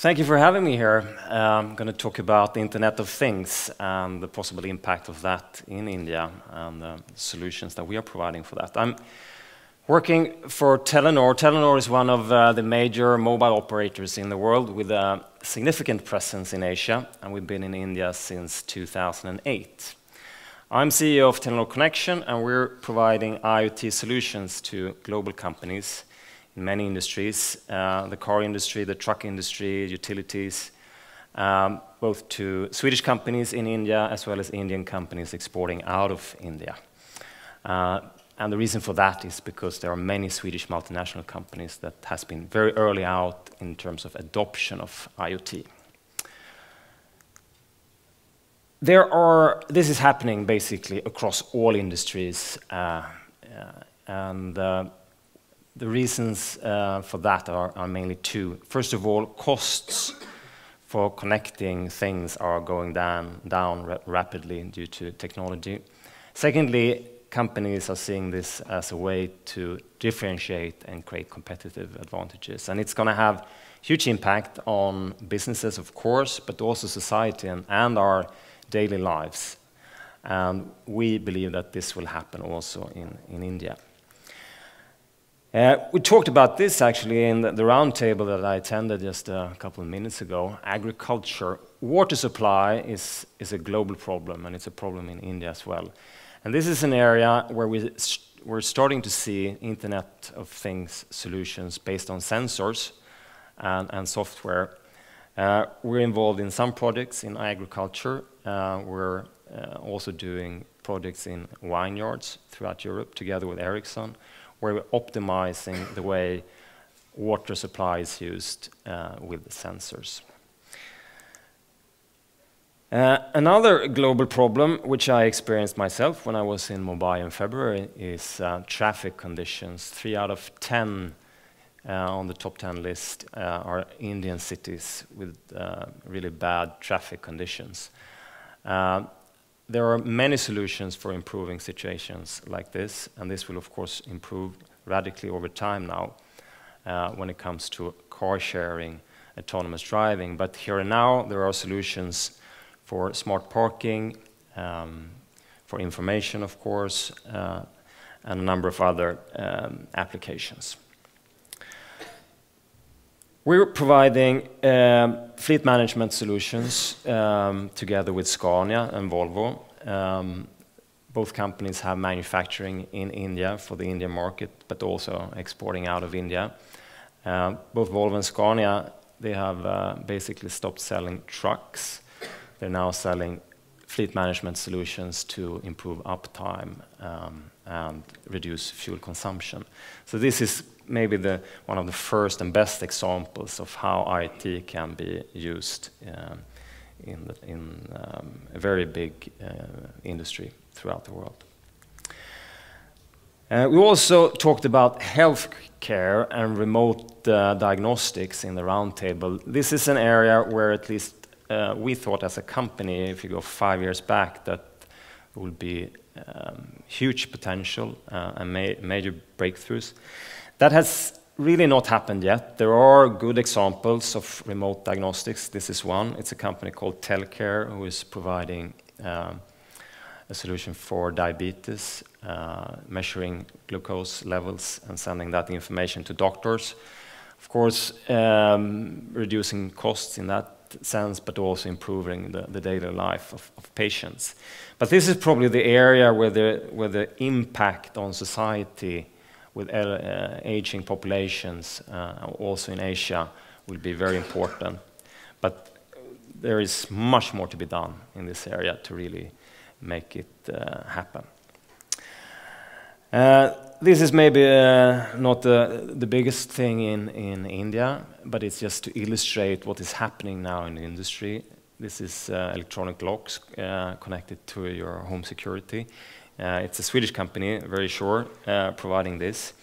Thank you for having me here. I'm going to talk about the Internet of Things and the possible impact of that in India and the solutions that we are providing for that. I'm working for Telenor. Telenor is one of the major mobile operators in the world with a significant presence in Asia, and we've been in India since 2008. I'm CEO of Telenor Connection, and we're providing IoT solutions to global companies in many industries, the car industry, the truck industry, utilities, both to Swedish companies in India as well as Indian companies exporting out of India. And the reason for that is because there are many Swedish multinational companies that has been very early out in terms of adoption of IoT. This is happening basically across all industries, and the reasons for that are mainly two. First of all, costs for connecting things are going down rapidly due to technology. Secondly, companies are seeing this as a way to differentiate and create competitive advantages. And it's going to have huge impact on businesses, of course, but also society and our daily lives. And we believe that this will happen also in India. We talked about this actually in the roundtable that I attended just a couple of minutes ago. Agriculture, water supply is a global problem, and it's a problem in India as well. And this is an area where we're starting to see Internet of Things solutions based on sensors and software. We're involved in some projects in agriculture. We're also doing projects in vineyards throughout Europe together with Ericsson, where we're optimizing the way water supply is used with sensors. Another global problem, which I experienced myself when I was in Mumbai in February, is traffic conditions. 3 out of 10 on the top 10 list are Indian cities with really bad traffic conditions. There are many solutions for improving situations like this, and this will of course improve radically over time now when it comes to car sharing, autonomous driving. But here and now there are solutions for smart parking, for information of course, and a number of other applications. We're providing fleet management solutions together with Scania and Volvo. Both companies have manufacturing in India for the Indian market, but also exporting out of India. Both Volvo and Scania, they have basically stopped selling trucks. They're now selling fleet management solutions to improve uptime and reduce fuel consumption. So this is maybe one of the first and best examples of how IT can be used in a very big industry throughout the world. We also talked about healthcare and remote diagnostics in the roundtable. This is an area where at least we thought as a company, if you go 5 years back, that will be huge potential and major breakthroughs. That has really not happened yet. There are good examples of remote diagnostics. This is one. It's a company called Telcare who is providing a solution for diabetes, measuring glucose levels and sending that information to doctors. Of course, reducing costs in that sense, but also improving the daily life of patients. But this is probably the area where the impact on society with aging populations, also in Asia, will be very important. But there is much more to be done in this area to really make it happen. This is maybe not the biggest thing in India, but it's just to illustrate what is happening now in the industry. This is electronic locks connected to your home security. It's a Swedish company, very sure, providing this.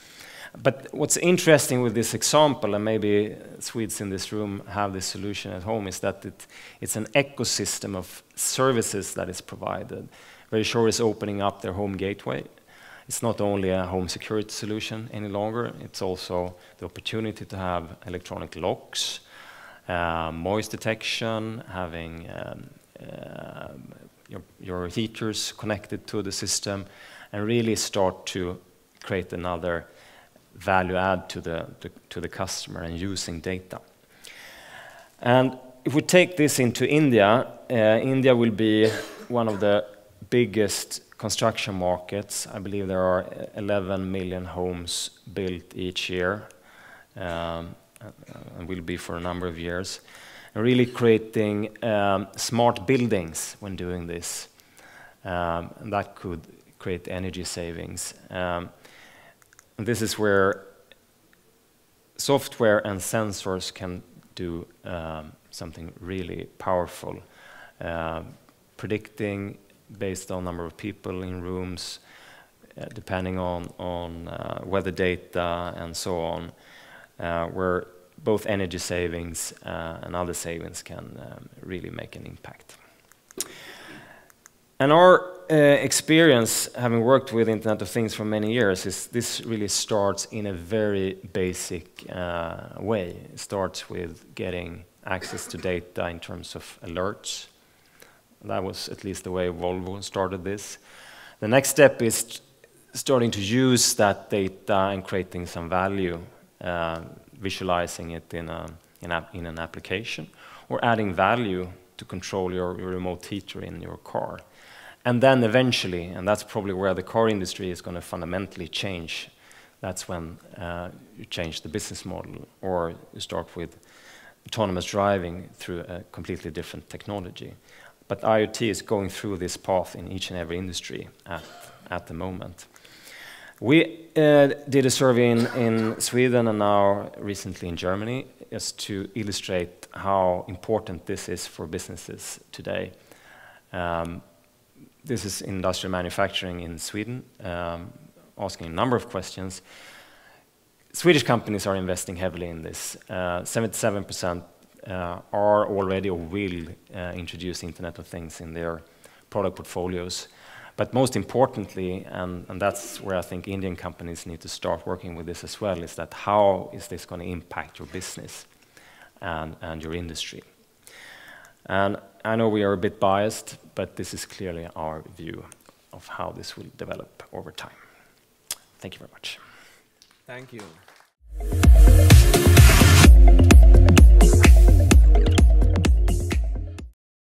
But what's interesting with this example, and maybe Swedes in this room have this solution at home, is that it's an ecosystem of services that is provided. Very sure is opening up their home gateway. It's not only a home security solution any longer, it's also the opportunity to have electronic locks, moist detection, having your heaters connected to the system, and really start to create another value add to the customer and using data. And if we take this into India, India will be one of the biggest construction markets. I believe there are 11 million homes built each year, and will be for a number of years. And really creating smart buildings when doing this. And that could create energy savings. And this is where software and sensors can do something really powerful. Predicting based on number of people in rooms, depending on weather data and so on, where both energy savings and other savings can really make an impact. And our experience, having worked with Internet of Things for many years, is this really starts in a very basic way. It starts with getting access to data in terms of alerts. That was at least the way Volvo started this. The next step is starting to use that data and creating some value, visualizing it in an application, or adding value to control your remote heater in your car. And then eventually, and that's probably where the car industry is going to fundamentally change, that's when you change the business model, or you start with autonomous driving through a completely different technology. But IoT is going through this path in each and every industry at the moment. We did a survey in Sweden and now recently in Germany, just to illustrate how important this is for businesses today. This is industrial manufacturing in Sweden, asking a number of questions. Swedish companies are investing heavily in this. 77% are already or will introduce Internet of Things in their product portfolios. But most importantly, and that's where I think Indian companies need to start working with this as well, is that how is this going to impact your business and your industry? And I know we are a bit biased, but this is clearly our view of how this will develop over time. Thank you very much. Thank you.